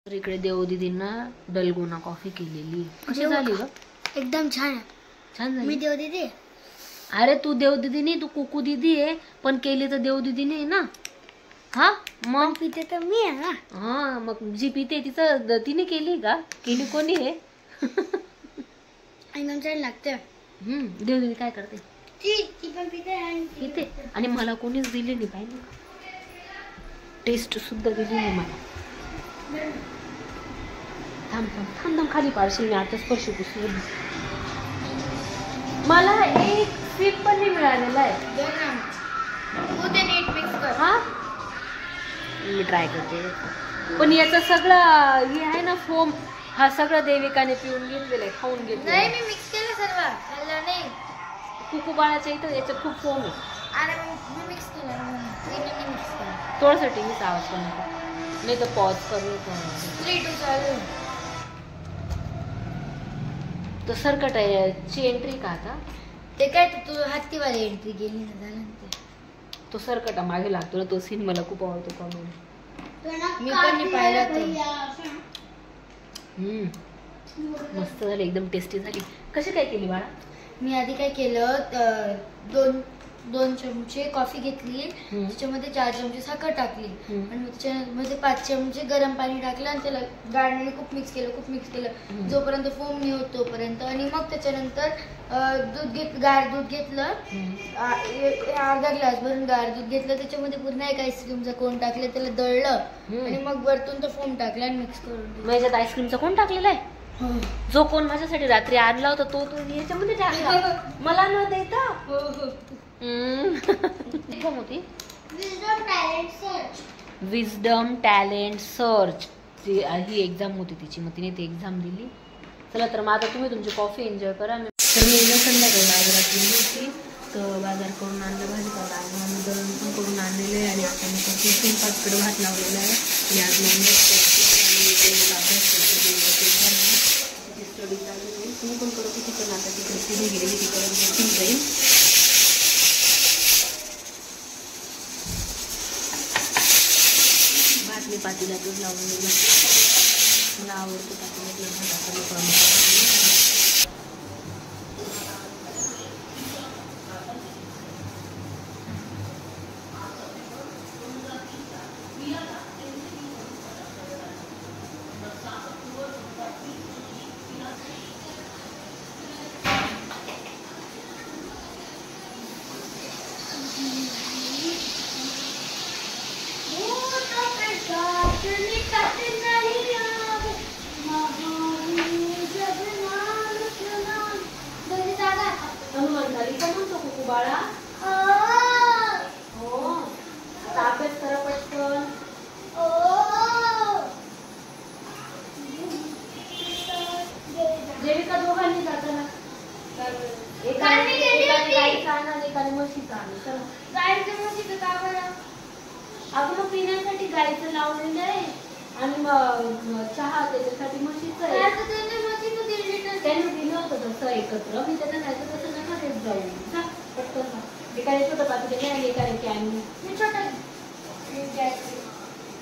तर इकडे देवदीदींना dalgona coffee केलेली. कशी झाली ग? एकदम छान. छान झाली. मी देवदीदी. अरे तू देवदीदी नाही, तू कुकू दीदी आहे, पण केली तर देवदीदी नाही ना. हा मग पिते तर मी आहे ना. हा मग जी पिते तिचं तिने केली का? केली कोणी आहे? एकदम छान लागते. देवदीदी काय करते? ती पण पिते आणि मला कोणीच दिली नाही पाहिजे. टेस्ट सुद्धा दिली नाही मला. थांब थांब थांब थांब खाली पाडशील मी आता स्पर्श पुसली. मला एक सिप पण नाही मिळालेला आहे. हा मी ट्राय करते. पण याचं सगळं हे आहे ना फोम, हा सगळं देविकाने पिऊन घेतलेलं आहे, खाऊन घेतलेलं आहे. मी मिक्स केलं सर्व. खाल्लं नाही. कुकू बाळाच्या इथं याच्यात खूप फोम आहे. अरे मी मिक्स केलं. थोडंसाठी मीच आवाज कमी कर, नाही तर पॉज करू. 3 2 चालू. तो सरकटाची एंट्री का आता? ते काय तू हत्तीवाली एंट्री गेली ना, झालं ना ते. तो सरकटा मागे लागतो ना, तो सीन मला खूप आवडतो. कॉमेडी मी पण नाही पाहिला तो. मस्त झाली, एकदम टेस्टी झाली. कशी काय केली बाळा? मी आधी काय केलं, दोन चमचे कॉफी घेतली, त्याच्यामध्ये 4 चमचे साखर टाकली आणि त्याच्यामध्ये 5 चमचे गरम पाणी टाकलं आणि त्याला गाळणीने खूप मिक्स केलं जोपर्यंत फोम नाही होत तोपर्यंत. आणि मग त्याच्यानंतर गार दूध घेतलं, अर्धा ग्लास भरून गार दूध घेतलं, त्याच्यामध्ये पुन्हा एक आईस्क्रीमचा कोन टाकलं, त्याला दळलं आणि मग वरतून तो फोम टाकला आणि मिक्स करून. माझ्यात आईस्क्रीमचा कोण टाकलेला आहे? जो कोण माझ्यासाठी रात्री आणला होता तो याच्यामध्ये टाकला, मला न देता. होती विजडम टॅलेंट सर्च ही एक्झाम होती तिची, मग तिने ती एक्झाम दिली. चला तर मग आता तुम्ही तुमची कॉफी एन्जॉय करा. तर मी संध्याकाळी बाजारात गेली होती, तर बाजार करून आणलं, भाजीपाला आणलं, दळण पण करून आणलेलं आहे. आणि आता मी कॉफी स्वयंपाकडे भात लावलेला आहे आणि आज अभ्यास करते, स्टडी चालू आहे. तुम्ही पण करू किती पण आता तिकडे पुढे गेलेली तिकडे जाईल. मी पातीला दूध लावून दिलं, मला आवडतं पातीला दूध. बाळा हो अभ्यास करा पटकन. देविका दोघांनी जाताना एकाने गाईचा आणा, एकाने म्हशीचा आणा. गाईचं म्हशीचं का बरं? आपण पिण्यासाठी गाईचं लावलेलं आहे आणि मग चहा त्याच्यासाठी म्हशीचं आहे. त्यांनी दिलं होतं तसं एकत्र. मी त्यांना नाही तर तसं नका देत जाऊ. पटकन एकाने छोटं पातेलं आणि एकाने कॅन. मी छोटं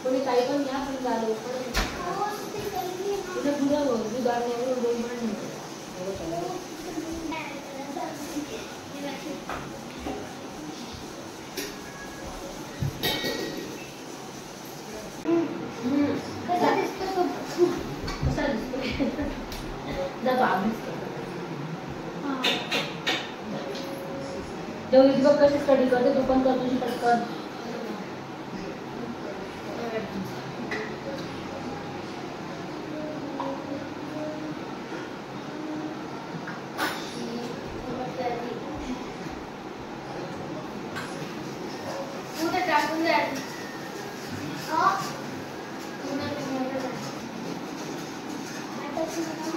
कोणी काही पण घ्या, पण झालं दुधावर देवदीदी बघ कशी स्टडी करते, तू पण कर तुझी पटकन.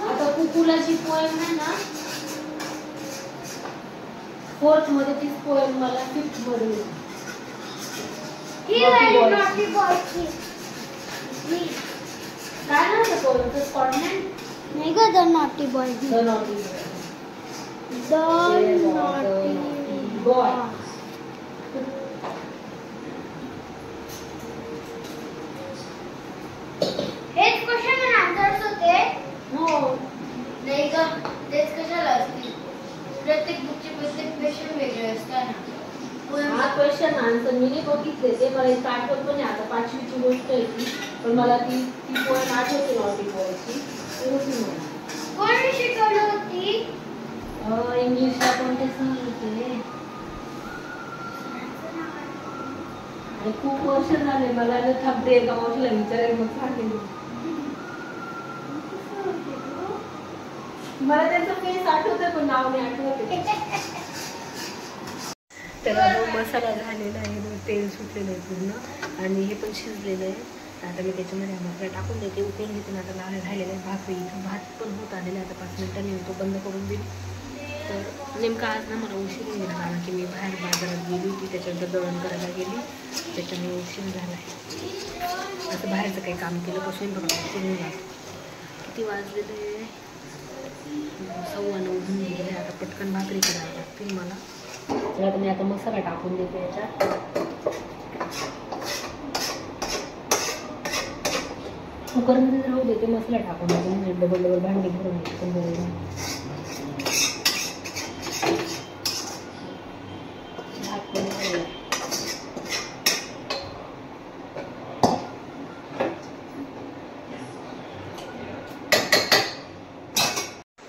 आता कुकूला जी पोएम आहे ना 4th मध्ये, तीच पोएम मला 5th मध्ये. काय ना ते पोएमचं स्कॉटलँड नाही ग, द नॉटी बॉय. हेच क्वेश्चन आन्सर मी नाही बघितले ते, मला इतकं आठवत पण नाही. आता 5वीची गोष्ट आहे ती, पण मला ती पोएम आठवते नॉटी बॉयची. कोणी शिकवलं होती? इंग्लिशला कोणते सर होते? खूप वर्ष झाले मला. थांबते एका मावशीला विचारायला मग सांगेल. मला त्याचं फेस आठवतंय पण नाव नाही आठवते. त्याला मसाला झालेला आहे, तेल सुटलेलं आहे पूर्ण आणि हे पण शिजलेलं आहे. आता मी त्याच्यामध्ये मसाला टाकून देते, उकळून घेते. आता राहिलेलं आहे भाकरी. भात पण होत आलेला आहे. आता 5 मिनिटांनी तो बंद करून देईल. तर नेमकं आज ना मला उशीर गेला, कारण की मी बाहेर बाजारात गेली होती, त्याच्यानंतर दळण करायला गेली, त्याच्यामुळे उशीर झाला आहे. असं बाहेरचं काही काम केलं पासून बघा उशीर जातो. किती वाजलेले? 9:15 होऊन गेले. आता पटकन भाकरी करायला लागतील मला. तर आता मी आता मसाला टाकून देते याच्यात. कुकरमध्ये राहू देते, मसाला टाकून देते. डबल भांडी भरून घेते पण बरोबर.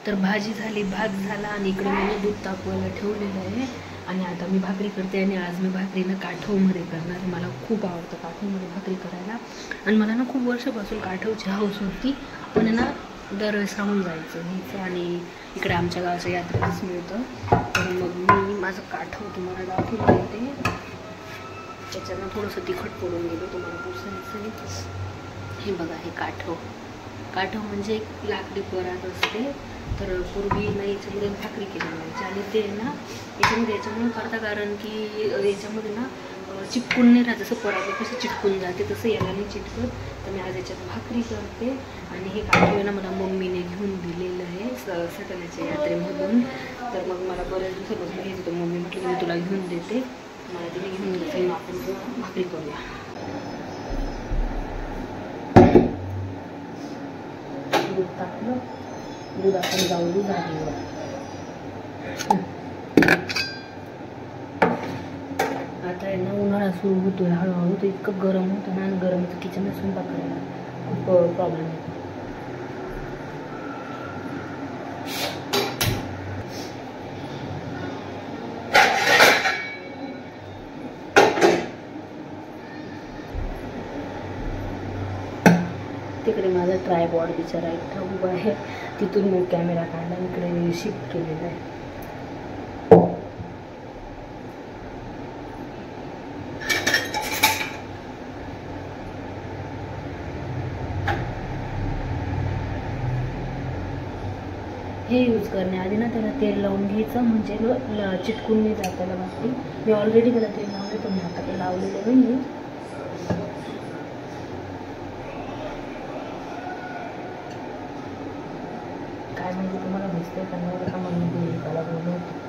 तर भाजी झाली, भात झाला आणि इकडे मी दूध तापवायला ठेवलेलं आहे. आणि आता मी भाकरी करते आणि आज मी भाकरीनं काठवमध्ये करणार आहे. मला खूप आवडतं काठवमध्ये भाकरी करायला आणि मला ना खूप वर्षापासून काठवची हौस होती, पण ना दरवेळेस राहून जायचं घ्यायचं आणि इकडे आमच्या गावच्या यात्रेतच मिळतं. तर मग मी माझं काठव तुम्हाला दाखवून देते. त्याच्यानं थोडंसं तिखट पडून गेलं, तुम्हाला पुसायचं. हे बघा, हे काठव. काठव म्हणजे एक लाकडी परात असते. तर पूर्वी ना याच्यामध्ये भाकरी केली जायची आणि ते ना याच्यामुळे करता, कारण की याच्यामध्ये ना चिटकून नाही राहत. जसं परात कसं चिटकून जाते तसं याला नाही चिटकत. तर मी आज याच्यात भाकरी करते. आणि हे काठव ना मला मम्मीने घेऊन दिलेलं आहे सटाण्याच्या यात्रेमधून. तर मग मला बऱ्याच दिवसापासून घ्यायचं होतं. मम्मी म्हटलं मी तुला घेऊन देते, मला तिने घेऊन देते. मग आपण भाकरी करूया. दूध टाकलं, दूध आपण जाऊ दूध आधी. आता आहे ना उन्हाळा सुरू होतोय हळूहळू, तर इतकं गरम होतं ना, आणि गरमचं किचनला स्वयंपाक करायला खूप प्रॉब्लेम येतो. तिकडे माझा ट्रायपॉड बिचारा एकटा उभा आहे, तिथून मी कॅमेरा काढला, इकडे शिफ्ट केलेला आहे. हे यूज करण्याआधी ना त्याला तेल लावून घ्यायचं, म्हणजे चिटकून नाही जात त्याला भाकरी. मी ऑलरेडी त्याला तेल लावले, पण मी आता काही लावलेलं नाही. काय म्हणजे तुम्हाला दिसतंय का नाही का, म्हणजे त्याला बोलवतो.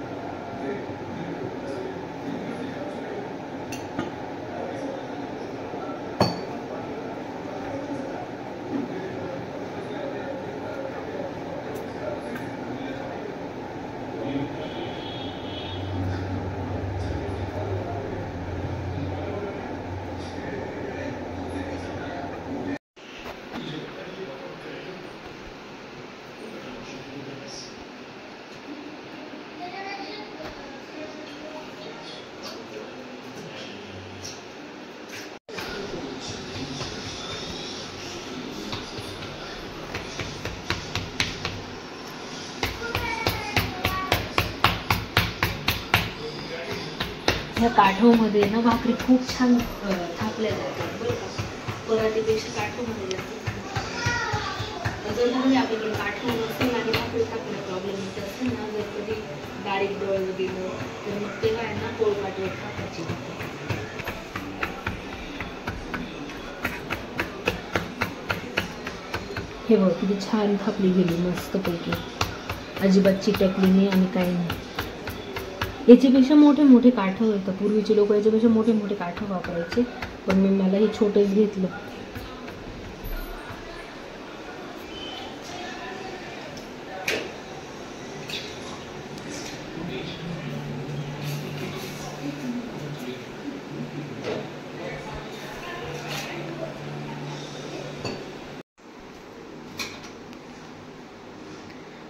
ह्या काठवमध्ये ना भाकरी खूप छान थापल्या जातात बरं का. पराठीपेक्षा काठवमध्ये जास्त. जर म्हणजे आपल्याकडे काठव नसेल आणि भाकरी थापल्या प्रॉब्लेम येत असेल ना, जर कधी बारीक दळलं गेलं तर मग तेव्हा आहे ना पोळपाटवर थापायची. हे बघ किती छान थापली गेली मस्तपैकी, अजिबात चिटकली नाही आणि काही नाही. याच्यापेक्षा मोठे मोठे काठव येतात. पूर्वीचे लोक याच्यापेक्षा मोठे मोठे काठव वापरायचे, पण मी मला हे छोटेच घेतलं.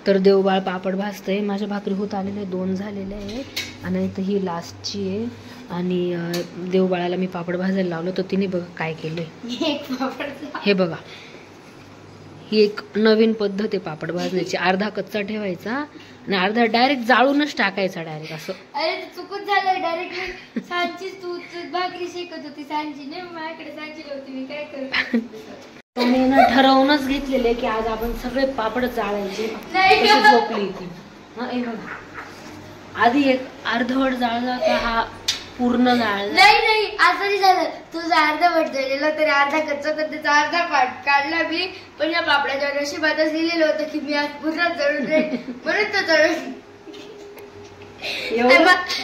तर देवबाळ पापड भाजतंय. माझ्या भाकरी होत आलेल्या 2 झालेल्या आहे आणि इथं ही लास्टची आहे. आणि देवबाळाला मी पापड भाजायला लावलं तर तिने बघा काय केलंय. हे बघा, ही एक नवीन पद्धत आहे पापड भाजण्याची. अर्धा कच्चा ठेवायचा आणि अर्धा डायरेक्ट जाळूनच टाकायचा डायरेक्ट असं. अरे चुकून झालं डायरेक्ट. सांचीच तू भाकरी शेकत होती सांची नाही, माझ्याकडे सांची होती, मी काय करू. मी ना ठरवूनच घेतलेले की आज आपण सगळे पापड जाळायचे. झोपली ती हे बघा, आधी एक अर्धवट जाळला का हा पूर्ण जाळला. नाही असं नाही झालं. तुझा अर्धवट जळलेला तरी अर्धा कच्चा तर त्याचा अर्धा पाठ काढला मी. पण या पापडाच्या नशिबातच लिहिलेलं होतं की मी आज पूर्ण जळून जाईल म्हणून तो जळून.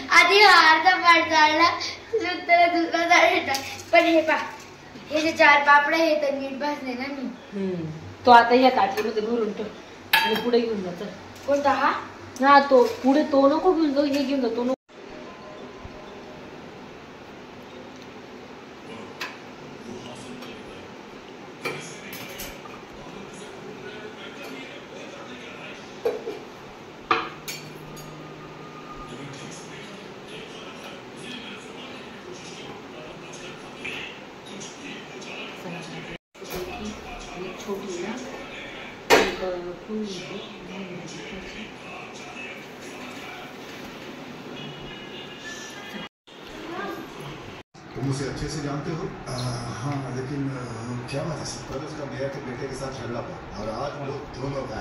आधी हा अर्धा पाठ जाळला नंतर दुसरा जाळला. पण हे पा, हे जे 4 पापड हे तर नीट भाजले ना मी. तो आता या ताटलीमध्ये भरून ठेव आणि पुढे घेऊन जा. कोणता हा? हा तो पुढे, तो नको घेऊन जाऊ, हे घेऊन जा. तो नको. छोटी ना तुम उसे अच्छे से जानते हो? हाँ, लेकिन क्या बात है? कल उसका मेयर के बेटे के साथ झगड़ा हुआ और आज वो दोनों गायब।